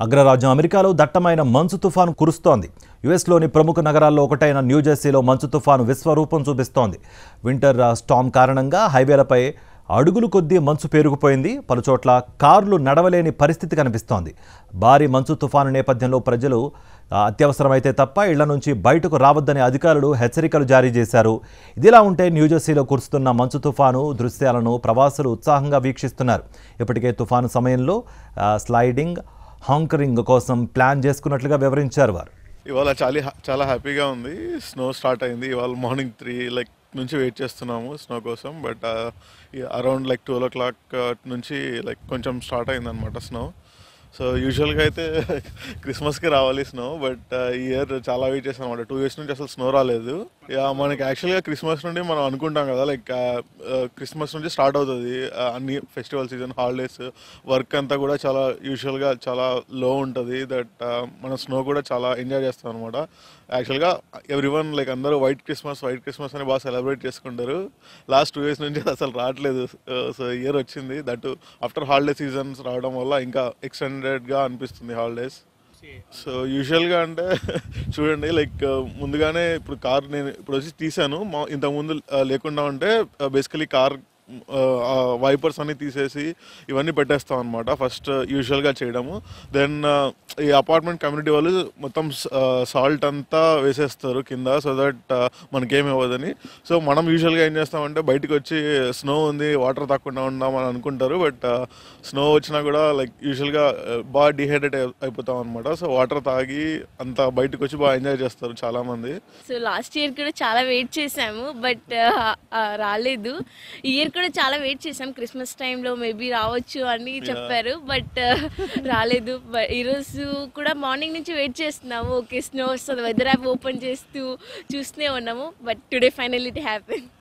అగ్రరాజ్యం అమెరికాలో దట్టమైన మంచు తుఫాను కురుస్తోంది. యుఎస్లోని ప్రముఖ నగరాల్లో ఒకటైన న్యూజెర్సీలో మంచు తుఫాను విశ్వరూపం చూపిస్తోంది. వింటర్ స్టార్మ్ కారణంగా హైవేలపై అడుగులు కొద్దీ మంచు పేరుకుపోయింది. పలుచోట్ల కార్లు నడవలేని పరిస్థితి కనిపిస్తోంది. భారీ మంచు తుఫాను నేపథ్యంలో ప్రజలు అత్యవసరమైతే తప్ప ఇళ్ల నుంచి బయటకు రావద్దని అధికారులు హెచ్చరికలు జారీ చేశారు. ఇదిలా ఉంటే న్యూజెర్సీలో కురుస్తున్న మంచు తుఫాను దృశ్యాలను ప్రవాసులు ఉత్సాహంగా వీక్షిస్తున్నారు. ఇప్పటికే తుఫాను సమయంలో స్లైడింగ్, హాంకరింగ్ కోసం ప్లాన్ చేసుకున్నట్లుగా వివరించారు వారు. ఇవాళ చాలా హ్యాపీగా ఉంది. స్నో స్టార్ట్ అయింది ఇవాళ మార్నింగ్ 3 నుంచి వెయిట్ చేస్తున్నాము స్నో కోసం. బట్ అరౌండ్ 12 o'clock నుంచి కొంచెం స్టార్ట్ అయింది అనమాట స్నో. సో యూజువల్గా అయితే క్రిస్మస్కి రావాలి స్నో, బట్ ఈ ఇయర్ చాలా వెయిట్ చేస్తాం అనమాట. 2 years నుంచి అసలు స్నో రాలేదు. మనకి యాక్చువల్గా క్రిస్మస్ నుండి మనం అనుకుంటాం కదా, క్రిస్మస్ నుంచి స్టార్ట్ అవుతుంది అన్ని ఫెస్టివల్ సీజన్, హాలిడేస్, వర్క్ అంతా కూడా చాలా యూజువల్గా చాలా లో ఉంటుంది. దట్ మన స్నో కూడా చాలా ఎంజాయ్ చేస్తాం అనమాట. యాక్చువల్గా ఎవ్రీవన్ అందరూ వైట్ క్రిస్మస్ అని బాగా సెలబ్రేట్ చేసుకుంటారు. లాస్ట్ 2 years నుంచి అసలు రావట్లేదు. సో ఇయర్ వచ్చింది, దట్ ఆఫ్టర్ హాలిడే సీజన్స్ రావడం వల్ల ఇంకా ఎక్స్టెండెడ్గా అనిపిస్తుంది హాలిడేస్. సో యూజువల్గా అంటే చూడండి, ముందుగానే ఇప్పుడు కార్ నేను ఇప్పుడు వచ్చి తీసాను. ఇంతకుముందు లేకుండా ఉంటే బేసికలీ కార్ వైపర్స్ అన్ని తీసేసి ఇవన్నీ పెట్టేస్తాం అనమాట. ఫస్ట్ యూజువల్గా చేయడము. దెన్ ఈ అపార్ట్మెంట్ కమ్యూనిటీ వాళ్ళు మొత్తం సాల్ట్ అంతా వేసేస్తారు కింద, సో దట్ మనకేమి అవ్వదని. సో మనం యూజువల్గా ఏం చేస్తామంటే బయటకు వచ్చి స్నో ఉంది, వాటర్ తాకుండా ఉందామని అనుకుంటారు. బట్ స్నో వచ్చినా కూడా యూజువల్గా బాగా డిహైడ్రేట్ అయిపోతాం అనమాట. సో వాటర్ తాగి అంతా బయటకు వచ్చి బాగా ఎంజాయ్ చేస్తారు చాలామంది. సో లాస్ట్ ఇయర్ కూడా చాలా వెయిట్ చేసాము, బట్ రాలేదు. ఈ ఇయర్ కూడా చాలా వెయిట్ చేసాం. క్రిస్మస్ టైంలో మేబీ రావచ్చు అని చెప్పారు, బట్ రాలేదు. ఈరోజు కూడా మార్నింగ్ నుంచి వెయిట్ చేస్తున్నాము. ఓకే స్నో వస్తుంది, వెదర్ యాప్ ఓపెన్ చేస్తూ చూస్తూనే ఉన్నాము. But today finally it happen.